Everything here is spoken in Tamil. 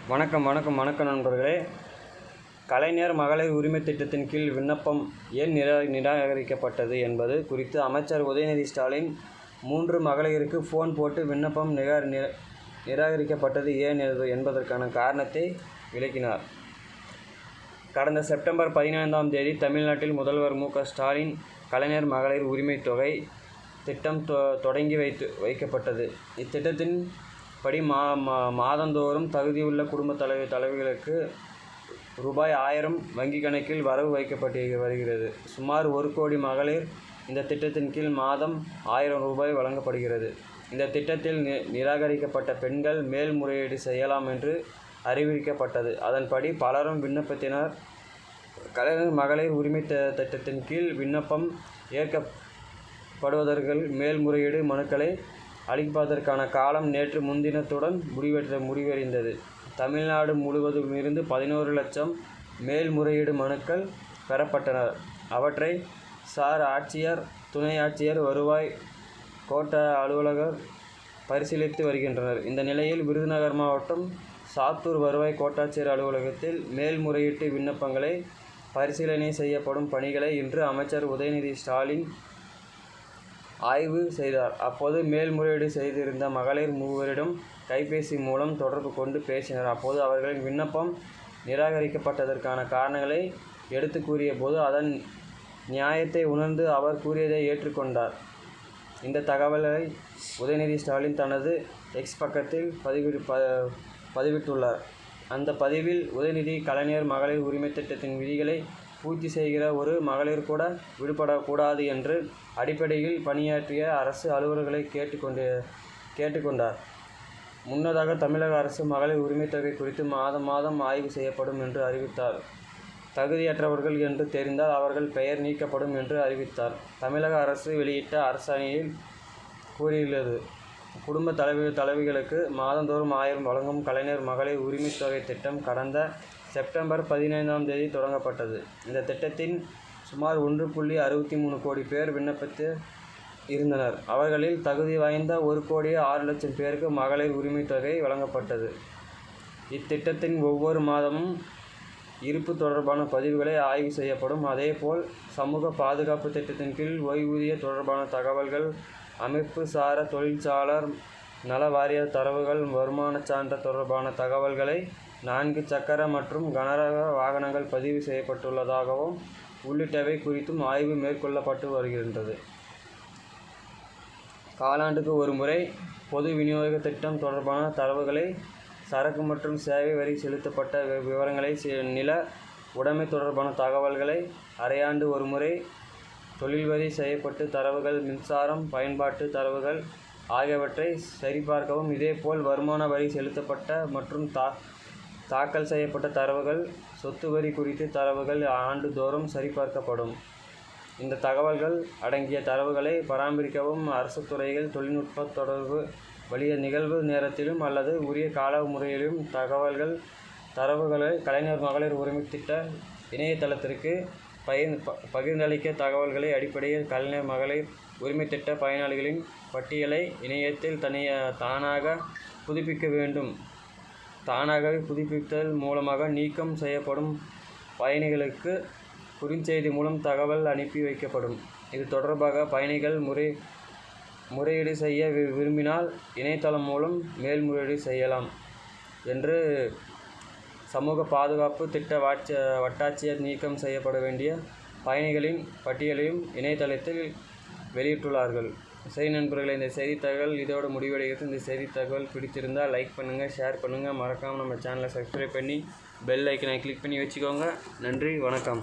வணக்கம் நண்பர்களே. கலைஞர் மகளிர் உரிமை திட்டத்தின் கீழ் விண்ணப்பம் ஏன் நிராகரிக்கப்பட்டது என்பது குறித்து அமைச்சர் உதயநிதி ஸ்டாலின் 3 மகளிருக்கு ஃபோன் போட்டு விண்ணப்பம் நிராகரிக்கப்பட்டது ஏன் என்பதற்கான காரணத்தை விளக்கினார். கடந்த செப்டம்பர் 15ஆம் தேதி தமிழ்நாட்டில் முதல்வர் மு.க. ஸ்டாலின் கலைஞர் மகளிர் உரிமை தொகை திட்டம் தொடங்கி வைக்கப்பட்டது. இத்திட்டத்தின் படி மாதந்தோறும் தகுதியுள்ள குடும்ப தலைவிகளுக்கு ரூ.1000 வங்கிக் கணக்கில் வரவு வைக்கப்பட்டு வருகிறது. சுமார் 1 கோடி மகளிர் இந்த திட்டத்தின் கீழ் மாதம் ரூ.1000 வழங்கப்படுகிறது. இந்த திட்டத்தில் நிராகரிக்கப்பட்ட பெண்கள் மேல்முறையீடு செய்யலாம் என்று அறிவிக்கப்பட்டது. அதன்படி பலரும் விண்ணப்பித்தனர். கலைஞர் மகளிர் உரிமை திட்டத்தின் கீழ் விண்ணப்பம் ஏற்கப்படுவதற்கு மேல்முறையீடு மனுக்களை அளிப்பதற்கான காலம் நேற்று முன்தினத்துடன் முடிவடைந்தது. தமிழ்நாடு முழுவதுமிருந்து 11 லட்சம் மேல்முறையீடு மனுக்கள் பெறப்பட்டன. அவற்றை சார் ஆட்சியர், துணை ஆட்சியர், வருவாய் கோட்ட அலுவலகர் பரிசீலித்து வருகின்றனர். இந்த நிலையில் விருதுநகர் மாவட்டம் சாத்தூர் வருவாய் கோட்டாட்சியர் அலுவலகத்தில் மேல்முறையீட்டு விண்ணப்பங்களை பரிசீலனை செய்யப்படும் பணிகளை இன்று அமைச்சர் உதயநிதி ஸ்டாலின் ஆய்வு செய்தார். அப்போது மேல்முறையீடு செய்திருந்த மகளிர் 3 கைபேசி மூலம் தொடர்பு கொண்டு பேசினார். அப்போது அவர்களின் விண்ணப்பம் நிராகரிக்கப்பட்டதற்கான காரணங்களை எடுத்து கூறிய போது அதன் நியாயத்தை உணர்ந்து அவர் கூறியதை ஏற்றுக்கொண்டார். இந்த தகவலை உதயநிதி ஸ்டாலின் தனது எக்ஸ் பக்கத்தில் பதிவிட்டுள்ளார். அந்த பதிவில் உதயநிதி கலைஞர் மகளிர் உரிமை திட்டத்தின் விதிகளை பூர்த்தி செய்கிற ஒரு மகளிர் கூட விடுபடக்கூடாது என்ற அடிப்படையில் பணியாற்றிய அரசு அலுவலர்களை கேட்டுக்கொண்டார். முன்னதாக தமிழக அரசு மகளிர் உரிமை தொகை குறித்து மாதம் ஆய்வு செய்யப்படும் என்று அறிவித்தார். தகுதியற்றவர்கள் என்று தெரிந்தால் அவர்கள் பெயர் நீக்கப்படும் என்று அறிவித்தார். தமிழக அரசு வெளியிட்ட அரசாணையில் கூறியுள்ளது. குடும்ப தலைவிகளுக்கு மாதந்தோறும் 1000 வழங்கும் கலைஞர் மகளிர் உரிமை தொகை திட்டம் கடந்த செப்டம்பர் 15ஆம் தேதி தொடங்கப்பட்டது. இந்த திட்டத்தின் சுமார் 1.63 கோடி பேர் விண்ணப்பித்து இருந்தனர். அவர்களில் தகுதி வாய்ந்த 1,06,00,000 பேருக்கு மகளிர் உரிமை தொகை வழங்கப்பட்டது. இத்திட்டத்தின் ஒவ்வொரு மாதமும் இருப்பு தொடர்பான பதிவுகளை ஆய்வு செய்யப்படும். அதேபோல் சமூக பாதுகாப்பு திட்டத்தின் கீழ் ஓய்வூதிய தொடர்பான தகவல்கள், அமைப்பு சாரா தொழிலாளர் நல வாரிய தரவுகள், வருமான சான்று தொடர்பான தகவல்களை 4 சக்கர மற்றும் கனரக வாகனங்கள் பதிவு செய்யப்பட்டுள்ளதாகவும் உள்ளிட்டவை குறித்தும் ஆய்வு மேற்கொள்ளப்பட்டு வருகின்றது. காலாண்டுக்கு ஒரு முறை பொது விநியோக திட்டம் தொடர்பான தரவுகளை, சரக்கு மற்றும் சேவை வரி செலுத்தப்பட்ட விவரங்களை, நில உடைமை தொடர்பான தகவல்களை அரையாண்டு ஒரு முறை, தொழில் வரி செய்யப்பட்ட தரவுகள், மின்சாரம் பயன்பாட்டு தரவுகள் ஆகியவற்றை சரிபார்க்கவும். இதேபோல் வருமான வரி செலுத்தப்பட்ட மற்றும் தாக்கல் செய்யப்பட்ட தரவுகள், சொத்து வரி குறித்த தரவுகள் ஆண்டுதோறும் சரிபார்க்கப்படும். இந்த தகவல்கள் அடங்கிய தரவுகளை பராமரிக்கவும் அரசு துறைகள் தொழில்நுட்ப தொடர்பு வழிய நிகழ்வு நேரத்திலும் அல்லது உரிய கால முறையிலும் தரவுகளை கலைஞர் மகளிர் உரிமை திட்ட இணையதளத்திற்கு பகிர்ந்தளிக்க தகவல்களை அடிப்படையில் கலைஞர் மகளிர் உரிமை திட்ட பயனாளிகளின் பட்டியலை இணையத்தில் தானாக புதுப்பிக்க வேண்டும். தானாகவே புதுப்பித்தல் மூலமாக நீக்கம் செய்யப்படும் பயணிகளுக்கு குறுஞ்செய்தி மூலம் தகவல் அனுப்பி வைக்கப்படும். இது தொடர்பாக பயணிகள் முறையீடு செய்ய விரும்பினால் இணையதளம் மூலம் மேல்முறையீடு செய்யலாம் என்று சமூக பாதுகாப்பு திட்ட வட்டாட்சியர் நீக்கம் செய்யப்பட வேண்டிய பயணிகளின் பட்டியலையும் இணையதளத்தில் வெளியிட்டுள்ளார்கள். சரி நண்பர்களே, இந்த செய்தி தகவல் இதோடு முடிவடைகிறது. இந்த செய்தி தகவல் பிடித்திருந்தால் லைக் பண்ணுங்கள், ஷேர் பண்ணுங்கள். மறக்காமல் நம்ம சேனலை சப்ஸ்கிரைப் பண்ணி பெல் ஐக்கனை கிளிக் பண்ணி வச்சுக்கோங்க. நன்றி, வணக்கம்.